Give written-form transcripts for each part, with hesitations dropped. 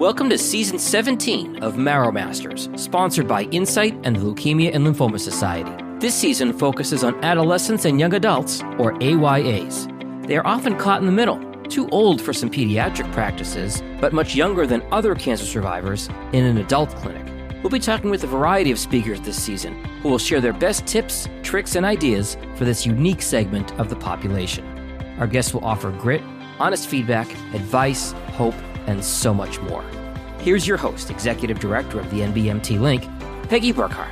Welcome to Season 17 of Marrow Masters, sponsored by Insight and the Leukemia and Lymphoma Society. This season focuses on adolescents and young adults, or AYAs. They are often caught in the middle, too old for some pediatric practices, but much younger than other cancer survivors in an adult clinic. We'll be talking with a variety of speakers this season who will share their best tips, tricks, and ideas for this unique segment of the population. Our guests will offer grit, honest feedback, advice, hope, and so much more. Here's your host, Executive Director of the NBMT Link, Peggy Burkhart.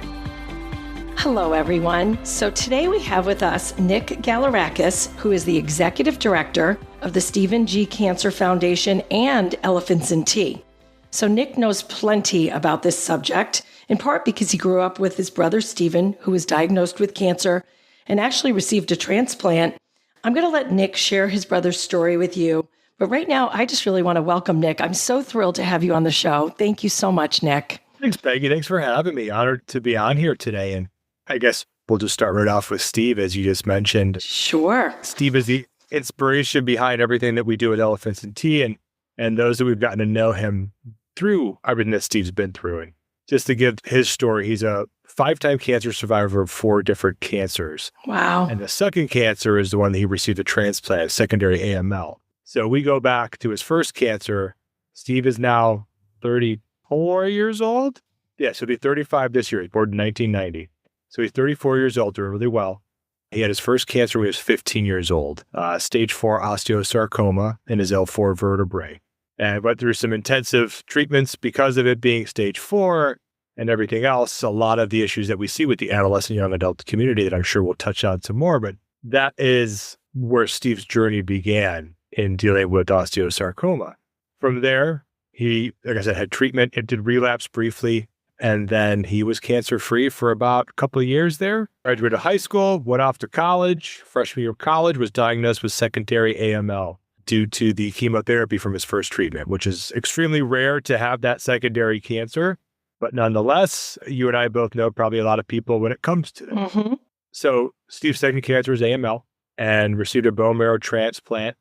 Hello, everyone. So today we have with us Nick Giallourakis, who is the Executive Director of the Stephen G. Cancer Foundation and Elephants in Tea. So Nick knows plenty about this subject, in part because he grew up with his brother Stephen, who was diagnosed with cancer and actually received a transplant. I'm going to let Nick share his brother's story with you. But right now, I just really want to welcome Nick. I'm so thrilled to have you on the show. Thank you so much, Nick. Thanks, Peggy. Thanks for having me. Honored to be on here today. And I guess we'll just start right off with Steve, as you just mentioned. Sure. Steve is the inspiration behind everything that we do at Elephants in Tea, and those that we've gotten to know him through everything that Steve's been through. And just to give his story, he's a 5-time cancer survivor of 4 different cancers. Wow. And the second cancer is the one that he received a transplant, secondary AML. So we go back to his first cancer. Steve is now 34 years old. Yeah, so he'll be 35 this year. He's born in 1990. So he's 34 years old, doing really well. He had his first cancer when he was 15 years old, stage 4 osteosarcoma in his L4 vertebrae. And went through some intensive treatments because of it being stage 4 and everything else. A lot of the issues that we see with the adolescent young adult community that I'm sure we'll touch on some more, but that is where Steve's journey began in dealing with osteosarcoma. From there, he, like I said, had treatment. It did relapse briefly, and then he was cancer-free for about a couple of years there. Graduated high school, went off to college. Freshman year of college, was diagnosed with secondary AML due to the chemotherapy from his first treatment, which is extremely rare to have that secondary cancer. But nonetheless, you and I both know probably a lot of people when it comes to that. Mm-hmm. So Steve's second cancer is AML and received a bone marrow transplant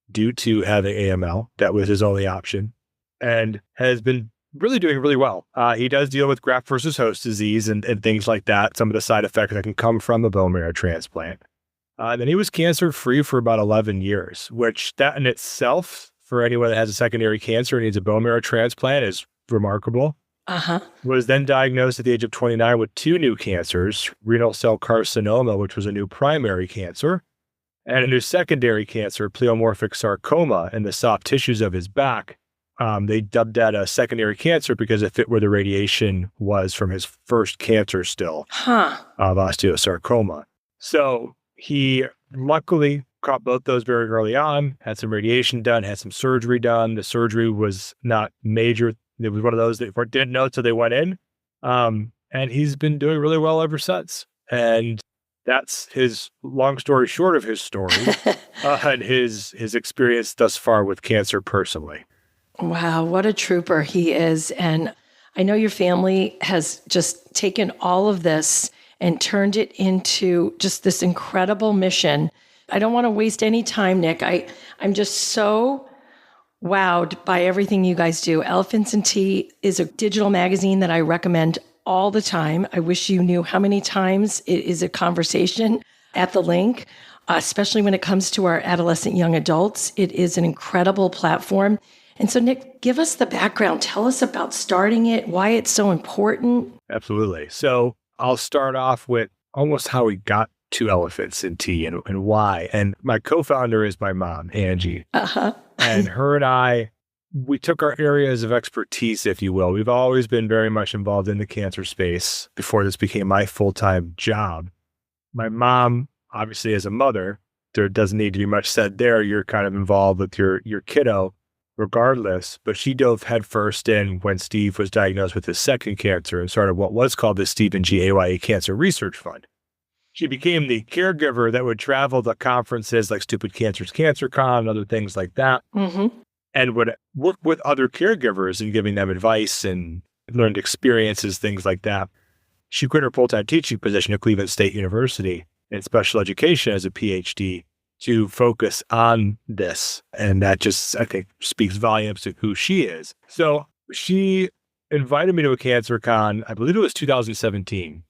due to having AML. That was his only option, and has been really doing really well. He does deal with graft versus host disease and things like that, some of the side effects that can come from a bone marrow transplant. And then he was cancer-free for about 11 years, which that in itself, for anyone that has a secondary cancer and needs a bone marrow transplant, is remarkable. Was then diagnosed at the age of 29 with 2 new cancers, renal cell carcinoma, which was a new primary cancer, and a new secondary cancer, pleomorphic sarcoma, in the soft tissues of his back. They dubbed that a secondary cancer because it fit where the radiation was from his first cancer still of osteosarcoma. So he luckily caught both those very early on, had some radiation done, had some surgery done. The surgery was not major. It was one of those that didn't know until they went in. And he's been doing really well ever since. And that's his long story short of his story and his experience thus far with cancer personally. Wow, what a trooper he is. And I know your family has just taken all of this and turned it into just this incredible mission. I don't want to waste any time, Nick. I'm just so wowed by everything you guys do. Elephants in Tea is a digital magazine that I recommend all the time. I wish you knew how many times it is a conversation at the link, especially when it comes to our adolescent young adults. It is an incredible platform. And so, Nick, give us the background. Tell us about starting it, why it's so important. Absolutely. So I'll start off with almost how we got to Elephants in Tea and why. And my co-founder is my mom, Angie. And her and I, we took our areas of expertise, if you will. We've always been very much involved in the cancer space before this became my full-time job. My mom, obviously as a mother, there doesn't need to be much said there. You're kind of involved with your kiddo regardless, but she dove headfirst in when Steve was diagnosed with his second cancer and started what was called the Stephen G. AYA Cancer Research Fund. She became the caregiver that would travel to conferences like Stupid Cancer's CancerCon and other things like that. And would work with other caregivers and giving them advice and learned experiences, things like that. She quit her full-time teaching position at Cleveland State University in special education as a PhD to focus on this. And that just, I think, speaks volumes to who she is. So She invited me to a cancer con, I believe it was 2017,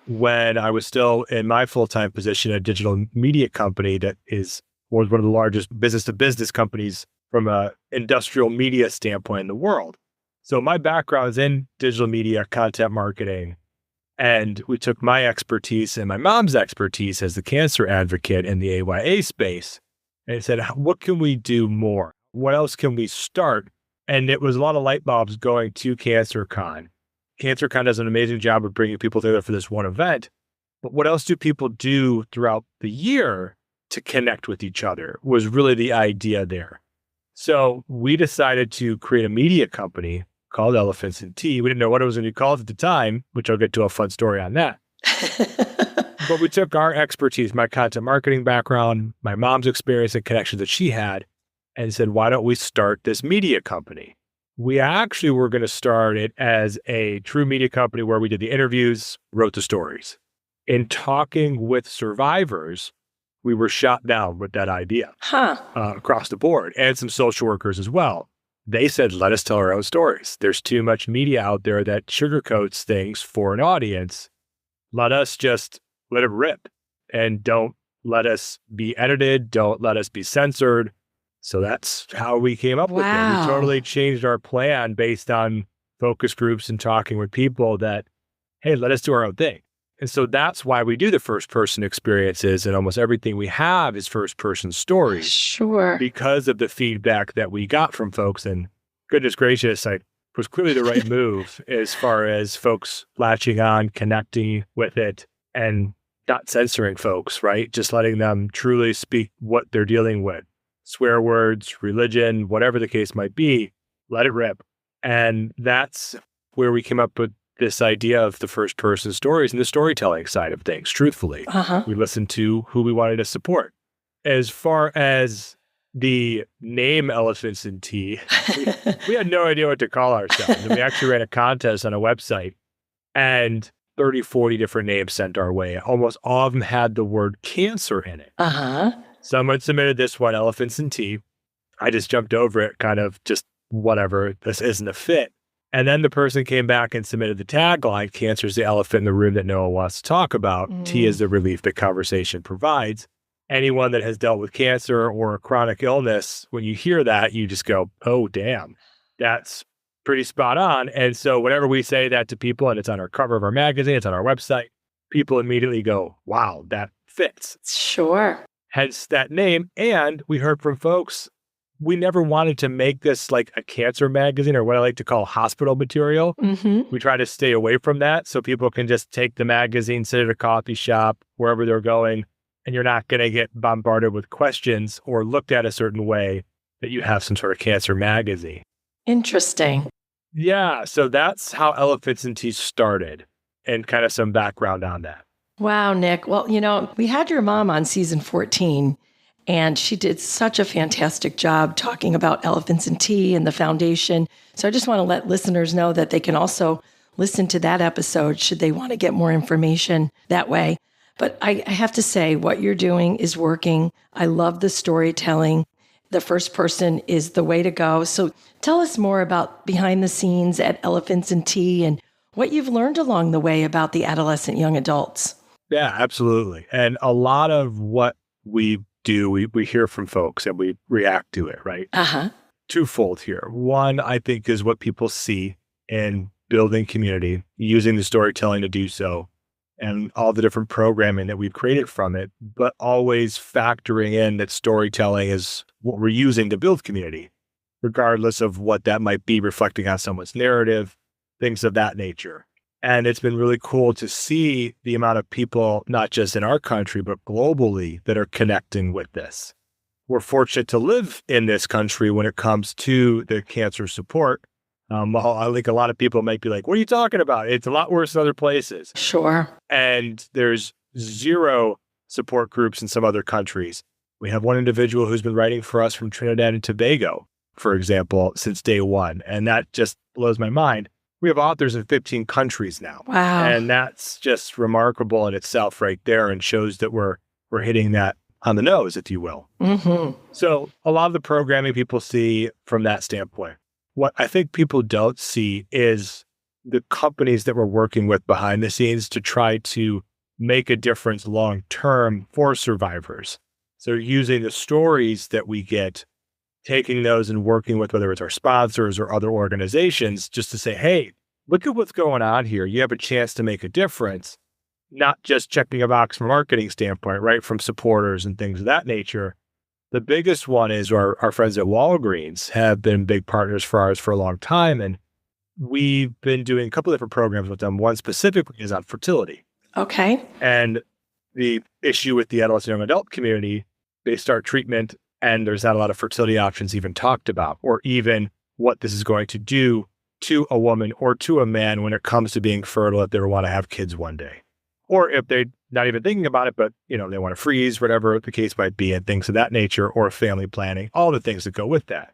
when I was still in my full-time position at a digital media company that was one of the largest business-to-business companies from an industrial media standpoint in the world. So my background is in digital media, content marketing, and we took my expertise and my mom's expertise as the cancer advocate in the AYA space and said, what can we do more? What else can we start? And it was a lot of light bulbs going to CancerCon. CancerCon does an amazing job of bringing people together for this one event. But what else do people do throughout the year to connect with each other was really the idea there. So we decided to create a media company called Elephants and Tea. We didn't know what it was going to be called at the time, which I'll get to a fun story on that. But we took our expertise, my content marketing background, my mom's experience and connections that she had, and said, why don't we start this media company? We actually were going to start it as a true media company where we did the interviews, wrote the stories. In talking with survivors, we were shot down with that idea across the board, and some social workers as well. They said, let us tell our own stories. There's too much media out there that sugarcoats things for an audience. Let us just let it rip, and don't let us be edited. Don't let us be censored. So that's how we came up with it. We totally changed our plan based on focus groups and talking with people that, hey, let us do our own thing. And so that's why we do the first person experiences, and almost everything we have is first person stories. Sure. Because of the feedback that we got from folks. And goodness gracious, it was clearly the right move as far as folks latching on, connecting with it, and not censoring folks, right? Just letting them truly speak what they're dealing with. Swear words, religion, whatever the case might be, let it rip. And that's where we came up with this idea of the first person stories and the storytelling side of things, truthfully. We listened to who we wanted to support. As far as the name Elephants and Tea, we had no idea what to call ourselves. And we actually ran a contest on a website, and 30, 40 different names sent our way. Almost all of them had the word cancer in it. Someone submitted this one, Elephants and Tea. I just jumped over it, kind of just whatever, this isn't a fit. And then the person came back and submitted the tagline, cancer is the elephant in the room that no one wants to talk about. Tea is the relief that conversation provides. Anyone that has dealt with cancer or a chronic illness, when you hear that, you just go, oh, damn, that's pretty spot on. And so whenever we say that to people, and it's on our cover of our magazine, it's on our website, people immediately go, wow, that fits. Sure. Hence that name. And we heard from folks, we never wanted to make this like a cancer magazine, or what I like to call hospital material. We try to stay away from that so people can just take the magazine, sit at a coffee shop, wherever they're going, and you're not going to get bombarded with questions or looked at a certain way that you have some sort of cancer magazine. Interesting. Yeah, so that's how Elephants and Tea started, and kind of some background on that. Wow, Nick. Well, we had your mom on season 14, and she did such a fantastic job talking about Elephants and Tea and the foundation. So I just want to let listeners know that they can also listen to that episode should they want to get more information that way. But I have to say, what you're doing is working. I love the storytelling. The first person is the way to go. So tell us more about behind the scenes at Elephants and Tea and what you've learned along the way about the adolescent young adults. Yeah, absolutely. And a lot of what we do, we hear from folks and we react to it, right? Twofold here. One, I think, is what people see in building community, using the storytelling to do so, and all the different programming that we've created from it, but always factoring in that storytelling is what we're using to build community, regardless of what that might be, reflecting on someone's narrative, things of that nature. And it's been really cool to see the amount of people, not just in our country, but globally, that are connecting with this. We're fortunate to live in this country when it comes to the cancer support. I think a lot of people might be like, what are you talking about? It's a lot worse in other places. Sure. And there's zero support groups in some other countries. We have one individual who's been writing for us from Trinidad and Tobago, for example, since day one. And that just blows my mind. We have authors in 15 countries now. Wow. And that's just remarkable in itself right there, and shows that we're hitting that on the nose, if you will. So a lot of the programming people see from that standpoint. what I think people don't see is the companies that we're working with behind the scenes to try to make a difference long-term for survivors. So using the stories that we get, taking those and working with whether it's our sponsors or other organizations just to say, hey, look at what's going on here. You have a chance to make a difference, not just checking a box from a marketing standpoint, right? From supporters and things of that nature. The biggest one is our friends at Walgreens have been big partners for ours for a long time. And we've been doing a couple of different programs with them. One specifically is on fertility. Okay. And the issue with the adolescent young adult community, they start treatment and there's not a lot of fertility options even talked about, or even what this is going to do to a woman or to a man when it comes to being fertile if they want to have kids one day. Or if they're not even thinking about it, but they want to freeze, whatever the case might be, and things of that nature, or family planning, all the things that go with that.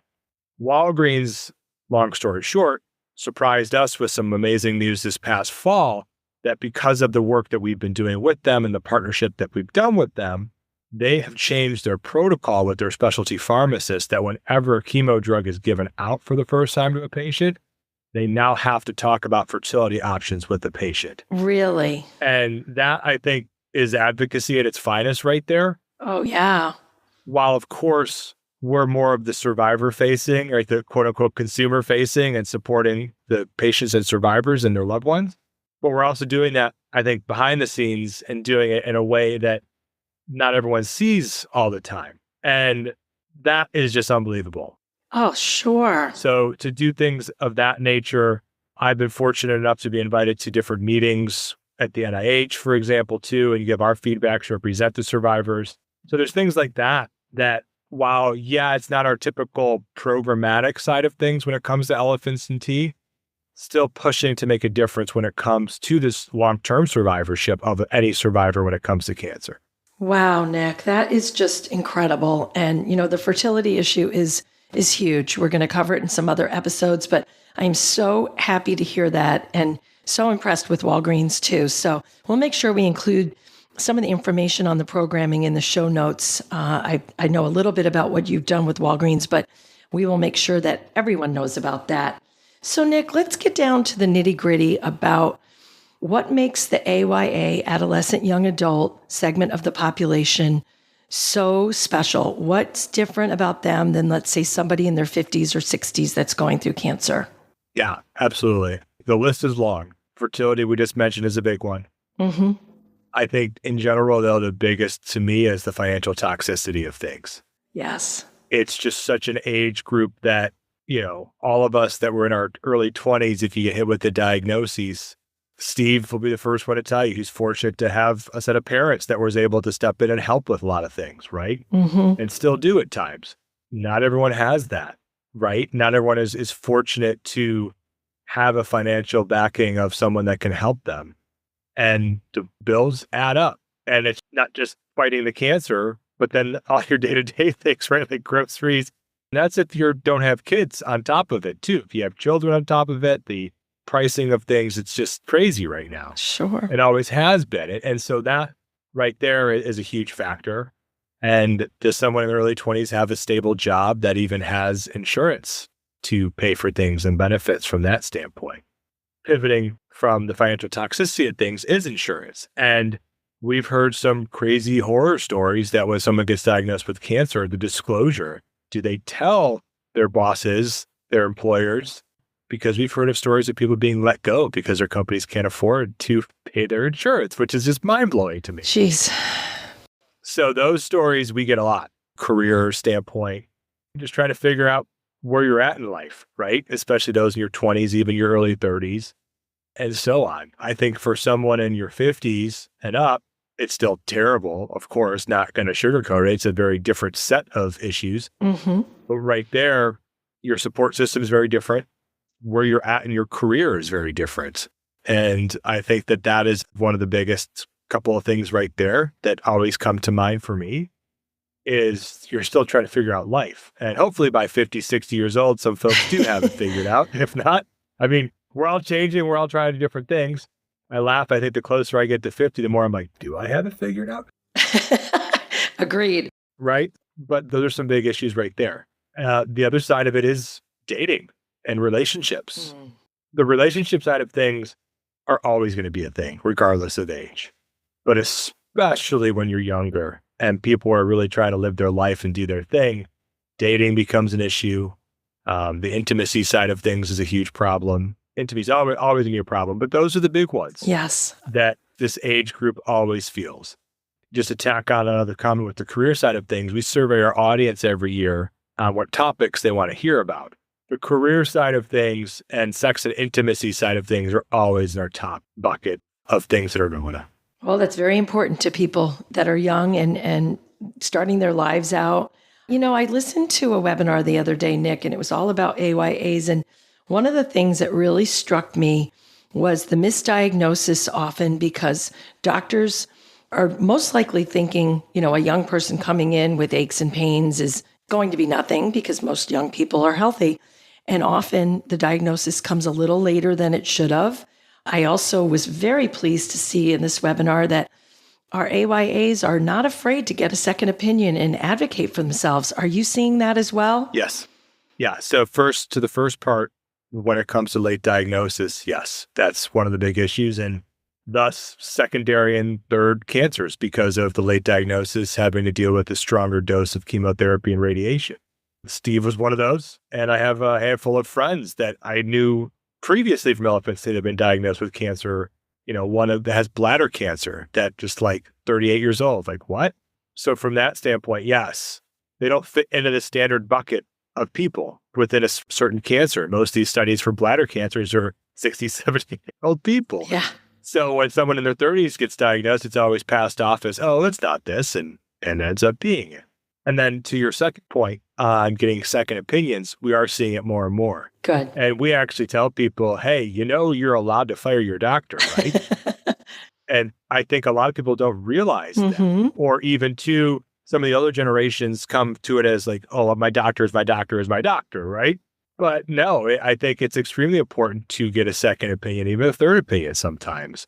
Walgreens, long story short, surprised us with some amazing news this past fall that because of the work that we've been doing with them and the partnership that we've done with them, they have changed their protocol with their specialty pharmacists that whenever a chemo drug is given out for the first time to a patient, they now have to talk about fertility options with the patient. Really? And that, I think, is advocacy at its finest right there. Oh, yeah. While, of course, we're more of the survivor facing, right, the quote unquote consumer facing and supporting the patients and survivors and their loved ones. But we're also doing that, I think, behind the scenes and doing it in a way that not everyone sees all the time. And that is just unbelievable. Oh, sure. So to do things of that nature, I've been fortunate enough to be invited to different meetings at the NIH, for example, too, and give our feedback to represent the survivors. So there's things like that, that while, yeah, it's not our typical programmatic side of things when it comes to elephants and tea, still pushing to make a difference when it comes to this long-term survivorship of any survivor when it comes to cancer. Wow, Nick, that is just incredible. And, the fertility issue is huge. We're going to cover it in some other episodes, but I'm so happy to hear that and so impressed with Walgreens too. So we'll make sure we include some of the information on the programming in the show notes. I know a little bit about what you've done with Walgreens, but we will make sure that everyone knows about that. So Nick, let's get down to the nitty-gritty about what makes the AYA, adolescent young adult segment of the population so special. What's different about them than, let's say, somebody in their 50s or 60s that's going through cancer? Yeah, absolutely. The list is long. Fertility, we just mentioned, is a big one. Mm-hmm. I think in general, though, the biggest to me is the financial toxicity of things. Yes. It's just such an age group that, all of us that were in our early 20s, if you get hit with the diagnoses, Steve will be the first one to tell you he's fortunate to have a set of parents that was able to step in and help with a lot of things, right? Mm-hmm. And still do at times. Not everyone has that, right? Not everyone is fortunate to have a financial backing of someone that can help them. And the bills add up. And it's not just fighting the cancer, but then all your day-to-day things, right? Like groceries. And that's if you don't have kids on top of it, too. If you have children on top of it, the pricing of things, it's just crazy right now. Sure. It always has been. And so that right there is a huge factor. And does someone in their early 20s have a stable job that even has insurance to pay for things and benefits from that standpoint? Pivoting from the financial toxicity of things is insurance. And we've heard some crazy horror stories that when someone gets diagnosed with cancer, the disclosure, do they tell their bosses, their employers? Because we've heard of stories of people being let go because their companies can't afford to pay their insurance, which is just mind-blowing to me. Jeez. So those stories we get a lot, career standpoint, just trying to figure out where you're at in life, right? Especially those in your 20s, even your early 30s, and so on. I think for someone in your 50s and up, it's still terrible, of course, not going to sugarcoat it. It's a very different set of issues. Mm-hmm. But right there, your support system is very different. Where you're at in your career is very different. And I think that is one of the biggest couple of things right there that always come to mind for me is you're still trying to figure out life. And hopefully by 50, 60 years old, some folks do have it figured out. If not, we're all changing. We're all trying different things. I laugh. I think the closer I get to 50, the more I'm like, do I have it figured out? Agreed. Right? But those are some big issues right there. The other side of it is dating and relationships. The relationship side of things are always going to be a thing, regardless of age. But especially when you're younger and people are really trying to live their life and do their thing, dating becomes an issue. The intimacy side of things is a huge problem. Intimacy is always going to be a problem, but those are the big ones. Yes. That this age group always feels. Just to tack on another comment with the career side of things, we survey our audience every year on what topics they want to hear about. The career side of things and sex and intimacy side of things are always in our top bucket of things that are going on. Well, that's very important to people that are young and starting their lives out. You know, I listened to a webinar the other day, Nick, and it was all about AYAs. And one of the things that really struck me was the misdiagnosis often because doctors are most likely thinking, you know, a young person coming in with aches and pains is going to be nothing because most young people are healthy. And often the diagnosis comes a little later than it should have. I also was very pleased to see in this webinar that our AYAs are not afraid to get a second opinion and advocate for themselves. Are you seeing that as well? Yes. Yeah. So first, to the first part, when it comes to late diagnosis, yes, that's one of the big issues. And thus secondary and third cancers because of the late diagnosis having to deal with a stronger dose of chemotherapy and radiation. Steve was one of those. And I have a handful of friends that I knew previously from Elephant State have been diagnosed with cancer. You know, one of that has bladder cancer that just like 38 years old. Like, what? So from that standpoint, yes, they don't fit into the standard bucket of people within a certain cancer. Most of these studies for bladder cancers are 60, 70-year-old people. Yeah. So when someone in their 30s gets diagnosed, it's always passed off as, oh, it's not this, and ends up being it. And then to your second point on getting second opinions, we are seeing it more and more. Good. And we actually tell people, hey, you know, you're allowed to fire your doctor, right? And I think a lot of people don't realize that. Or even to some of the other generations come to it as like, oh, my doctor is my doctor is my doctor, right? But no, I think it's extremely important to get a second opinion, even a third opinion sometimes.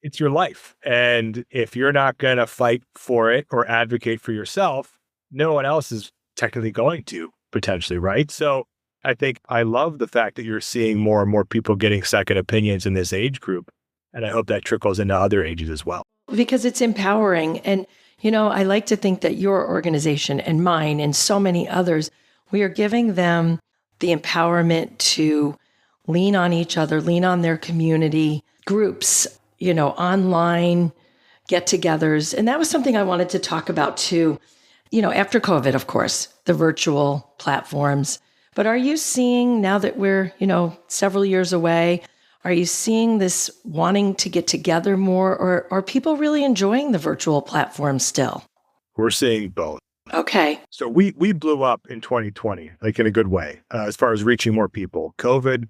It's your life. And if you're not going to fight for it or advocate for yourself, no one else is technically going to, potentially, right? So I think I love the fact that you're seeing more and more people getting second opinions in this age group. And I hope that trickles into other ages as well. Because it's empowering. And, you know, I like to think that your organization and mine and so many others, we are giving them the empowerment to lean on each other, lean on their community, groups, you know, online get-togethers. And that was something I wanted to talk about too. You know, after COVID, of course, the virtual platforms. But are you seeing, now that we're, you know, several years away, are you seeing this wanting to get together more, or are people really enjoying the virtual platforms still? We're seeing both. Okay. So we blew up in 2020, like in a good way, as far as reaching more people. COVID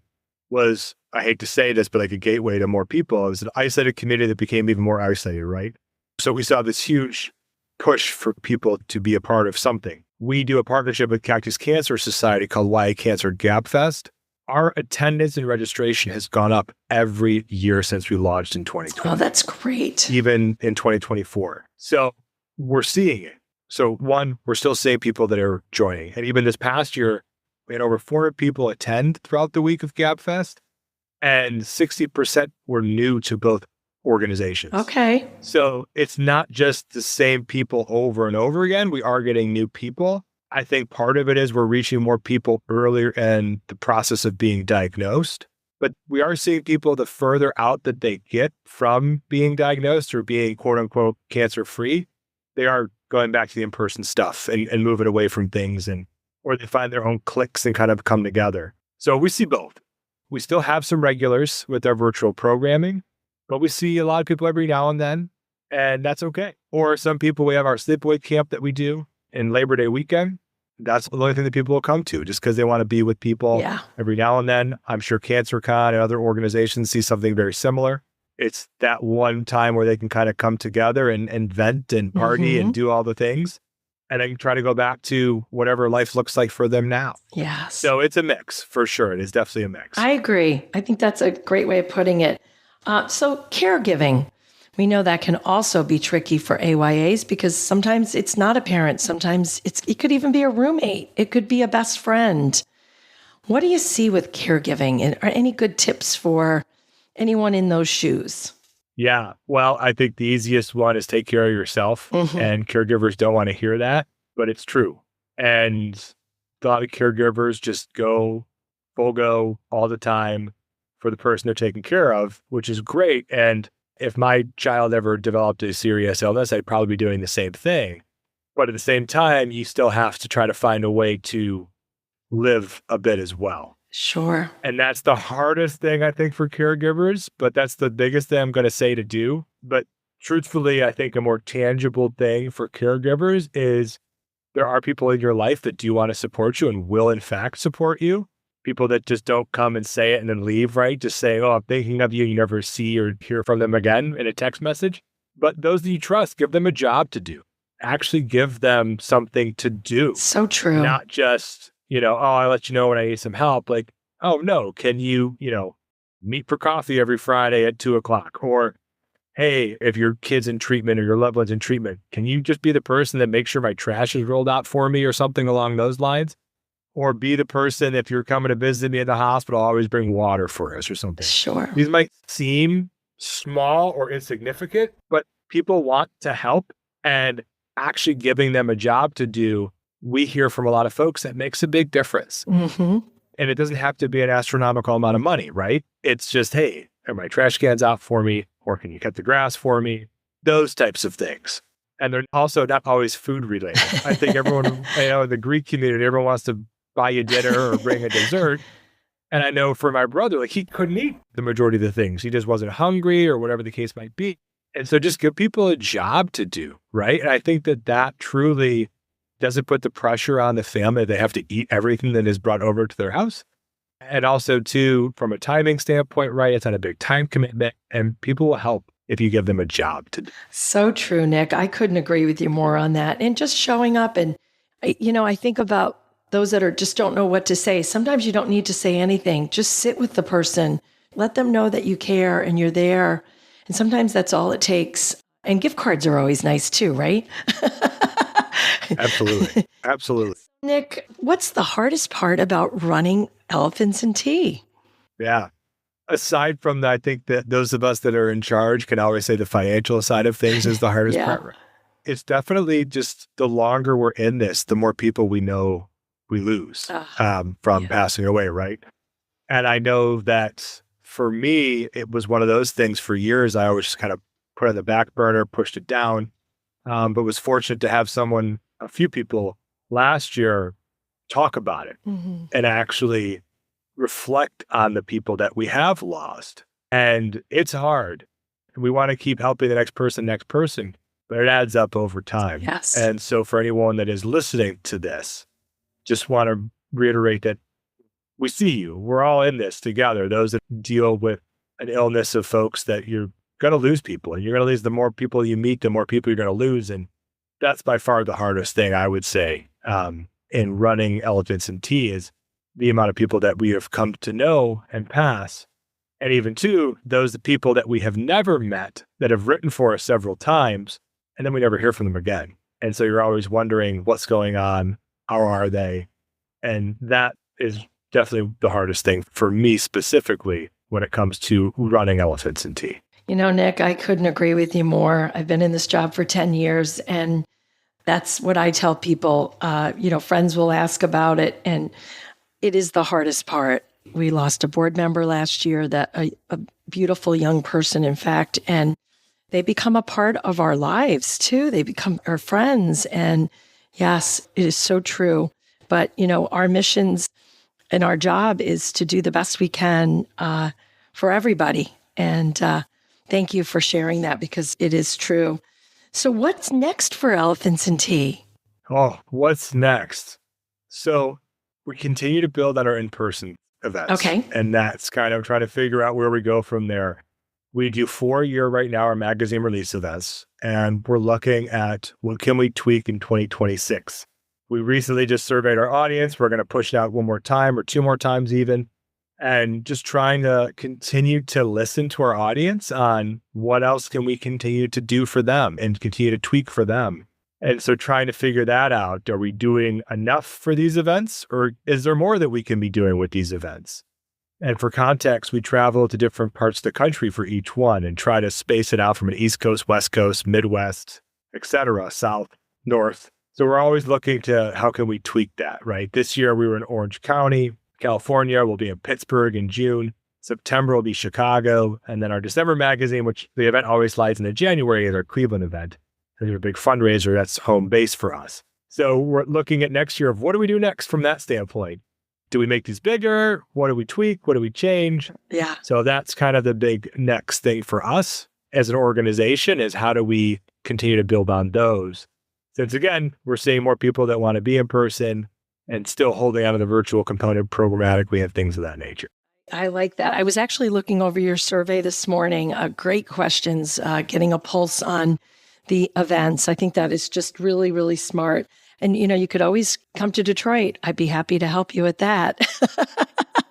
was, I hate to say this, but like a gateway to more people. It was an isolated community that became even more isolated, right? So we saw this huge push for people to be a part of something. We do a partnership with Cactus Cancer Society called Why Cancer Gap Fest. Our attendance and registration has gone up every year since we launched in 2020. Oh, that's great. Even in 2024. So we're seeing it. So one, we're still seeing people that are joining. And even this past year, we had over 400 people attend throughout the week of Gap Fest. And 60% were new to both organizations. Okay. So it's not just the same people over and over again. We are getting new people. I think part of it is we're reaching more people earlier in the process of being diagnosed. But we are seeing people the further out that they get from being diagnosed or being quote unquote cancer free, they are going back to the in-person stuff and moving away from things, and or they find their own cliques and kind of come together. So we see both. We still have some regulars with our virtual programming, but we see a lot of people every now and then, and that's okay. Or some people, we have our sleepaway camp that we do in Labor Day weekend. That's the only thing that people will come to just because they want to be with people every now and then. I'm sure CancerCon and other organizations see something very similar. It's that one time where they can kind of come together and vent and party and do all the things. And then try to go back to whatever life looks like for them now. Yes. So it's a mix for sure. It is definitely a mix. I agree. I think that's a great way of putting it. So caregiving, we know that can also be tricky for AYAs because sometimes it's not a parent. Sometimes it could even be a roommate. It could be a best friend. What do you see with caregiving? And are any good tips for anyone in those shoes? Yeah. Well, I think the easiest one is take care of yourself. And caregivers don't want to hear that, but it's true. And a lot of caregivers just go full go all the time for the person they're taking care of, which is great. And if my child ever developed a serious illness, I'd probably be doing the same thing. But at the same time, you still have to try to find a way to live a bit as well. Sure. And that's the hardest thing, I think, for caregivers, but that's the biggest thing I'm going to say to do. But truthfully, I think a more tangible thing for caregivers is there are people in your life that do want to support you and will, in fact, support you. People that just don't come and say it and then leave, right? Just say, oh, I'm thinking of you. You never see or hear from them again in a text message. But those that you trust, give them a job to do. Actually give them something to do. So true. Not just, oh, I'll let you know when I need some help. Like, oh, no, can you, meet for coffee every Friday at 2:00? Or, hey, if your kid's in treatment or your loved one's in treatment, can you just be the person that makes sure my trash is rolled out for me or something along those lines? Or be the person, if you're coming to visit me at the hospital, always bring water for us or something. Sure. These might seem small or insignificant, but people want to help, and actually giving them a job to do, we hear from a lot of folks that makes a big difference. And it doesn't have to be an astronomical amount of money, right? It's just, hey, are my trash cans out for me? Or can you cut the grass for me? Those types of things. And they're also not always food related. I think everyone, in the Greek community, everyone wants to buy you dinner or bring a dessert. And I know for my brother, he couldn't eat the majority of the things. He just wasn't hungry or whatever the case might be. And so just give people a job to do, right? And I think that truly doesn't put the pressure on the family. They have to eat everything that is brought over to their house. And also, too, from a timing standpoint, right? It's not a big time commitment, and people will help if you give them a job to do. So true, Nick. I couldn't agree with you more on that. And just showing up. And, I think about those that just don't know what to say. Sometimes you don't need to say anything. Just sit with the person. Let them know that you care and you're there. And sometimes that's all it takes. And gift cards are always nice too, right? Absolutely. Absolutely. Nick, what's the hardest part about running Elephants and Tea? Yeah. Aside from that, I think that those of us that are in charge can always say the financial side of things is the hardest part. It's definitely just the longer we're in this, the more people we know we lose from passing away, right? And I know that for me, it was one of those things for years. I always just kind of put it on the back burner, pushed it down, but was fortunate to have a few people last year talk about it and actually reflect on the people that we have lost. And it's hard. We want to keep helping the next person, but it adds up over time. Yes. And so for anyone that is listening to this, just want to reiterate that we see you. We're all in this together. Those that deal with an illness of folks that you're going to lose people, and you're going to lose. The more people you meet, the more people you're going to lose. And that's by far the hardest thing, I would say, in running Elephants and Tea is the amount of people that we have come to know and pass. And even too, the people that we have never met that have written for us several times, and then we never hear from them again. And so you're always wondering what's going on. How are they? And that is definitely the hardest thing for me specifically when it comes to running Elephants and Tea. Nick, I couldn't agree with you more. I've been in this job for 10 years, and that's what I tell people. Friends will ask about it, and it is the hardest part. We lost a board member last year, a beautiful young person, in fact, and they become a part of our lives too. They become our friends. And yes, it is so true. But, our missions and our job is to do the best we can for everybody. And thank you for sharing that, because it is true. So what's next for Elephants and Tea? Oh, what's next? So we continue to build on our in-person events. Okay. And that's kind of trying to figure out where we go from there. We do 4 a year right now, our magazine release events, and we're looking at what can we tweak in 2026. We recently just surveyed our audience. We're going to push it out one more time or 2 more times even, and just trying to continue to listen to our audience on what else can we continue to do for them and continue to tweak for them. And so trying to figure that out, are we doing enough for these events, or is there more that we can be doing with these events? And for context, we travel to different parts of the country for each one and try to space it out from an East Coast, West Coast, Midwest, et cetera, South, North. So we're always looking to how can we tweak that, right? This year we were in Orange County, California. We'll be in Pittsburgh in June. September will be Chicago. And then our December magazine, which the event always slides into January, is our Cleveland event. They're a big fundraiser. That's home base for us. So we're looking at next year of what do we do next from that standpoint? Do we make these bigger? What do we tweak? What do we change? Yeah. So that's kind of the big next thing for us as an organization is how do we continue to build on those? Since again, we're seeing more people that want to be in person and still holding on to the virtual component programmatically and things of that nature. I like that. I was actually looking over your survey this morning. Great questions, getting a pulse on the events. I think that is just really, really smart. And, you could always come to Detroit. I'd be happy to help you with that.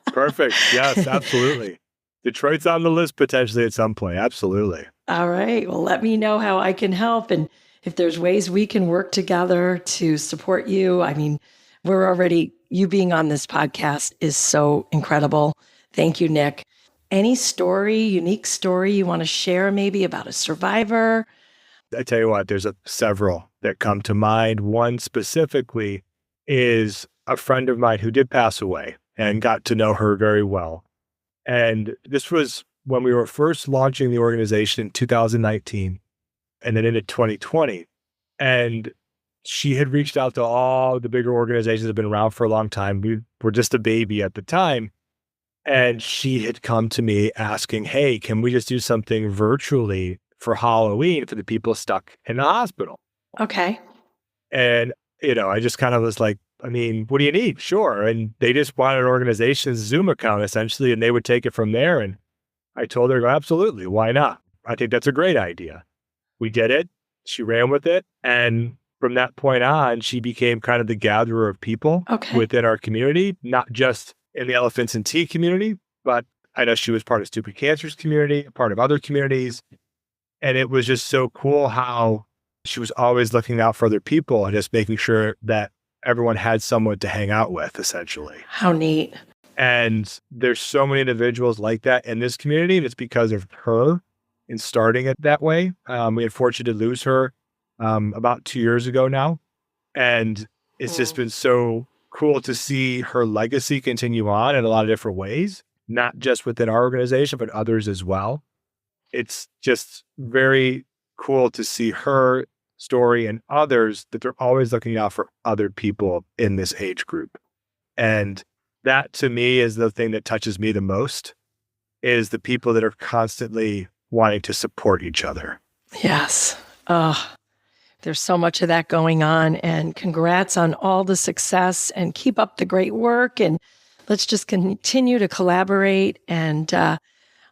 Perfect. Yes, absolutely. Detroit's on the list potentially at some point. Absolutely. All right. Well, let me know how I can help. And if there's ways we can work together to support you. I mean, you being on this podcast is so incredible. Thank you, Nick. Any unique story you want to share maybe about a survivor? I tell you what, there's several that come to mind. One specifically is a friend of mine who did pass away and got to know her very well. And this was when we were first launching the organization in 2019 and then into 2020. And she had reached out to all the bigger organizations that have been around for a long time. We were just a baby at the time. And she had come to me asking, hey, can we just do something virtually for Halloween for the people stuck in the hospital? Okay. And, I just kind of was like, I mean, what do you need? Sure. And they just wanted an organization's Zoom account essentially, and they would take it from there. And I told her, absolutely, why not? I think that's a great idea. We did it. She ran with it. And from that point on, she became kind of the gatherer of people within our community, not just in the Elephants and Tea community, but I know she was part of Stupid Cancer's community, a part of other communities. And it was just so cool how she was always looking out for other people and just making sure that everyone had someone to hang out with, essentially. How neat. And there's so many individuals like that in this community. And it's because of her in starting it that way. We had fortunate to lose her about 2 years ago now. And it's just been so cool to see her legacy continue on in a lot of different ways, not just within our organization, but others as well. It's just very cool to see her story and others that they're always looking out for other people in this age group. And that to me is the thing that touches me the most, is the people that are constantly wanting to support each other. Yes. There's so much of that going on, and congrats on all the success, and keep up the great work, and let's just continue to collaborate. And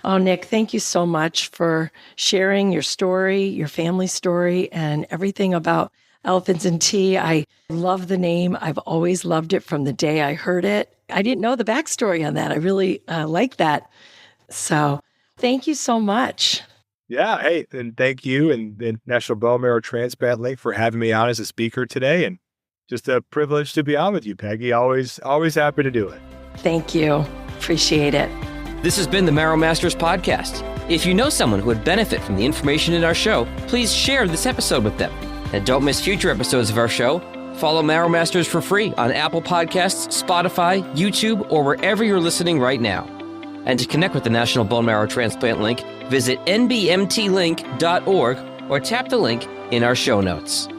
Nick, thank you so much for sharing your story, your family story, and everything about Elephants and Tea. I love the name. I've always loved it from the day I heard it. I didn't know the backstory on that. I really like that. So thank you so much. Yeah. Hey, and thank you and the National Bone Marrow Transplant Link for having me on as a speaker today. And just a privilege to be on with you, Peggy. Always happy to do it. Thank you. Appreciate it. This has been the Marrow Masters podcast. If you know someone who would benefit from the information in our show, please share this episode with them. And don't miss future episodes of our show. Follow Marrow Masters for free on Apple Podcasts, Spotify, YouTube, or wherever you're listening right now. And to connect with the National Bone Marrow Transplant Link, visit nbmtlink.org or tap the link in our show notes.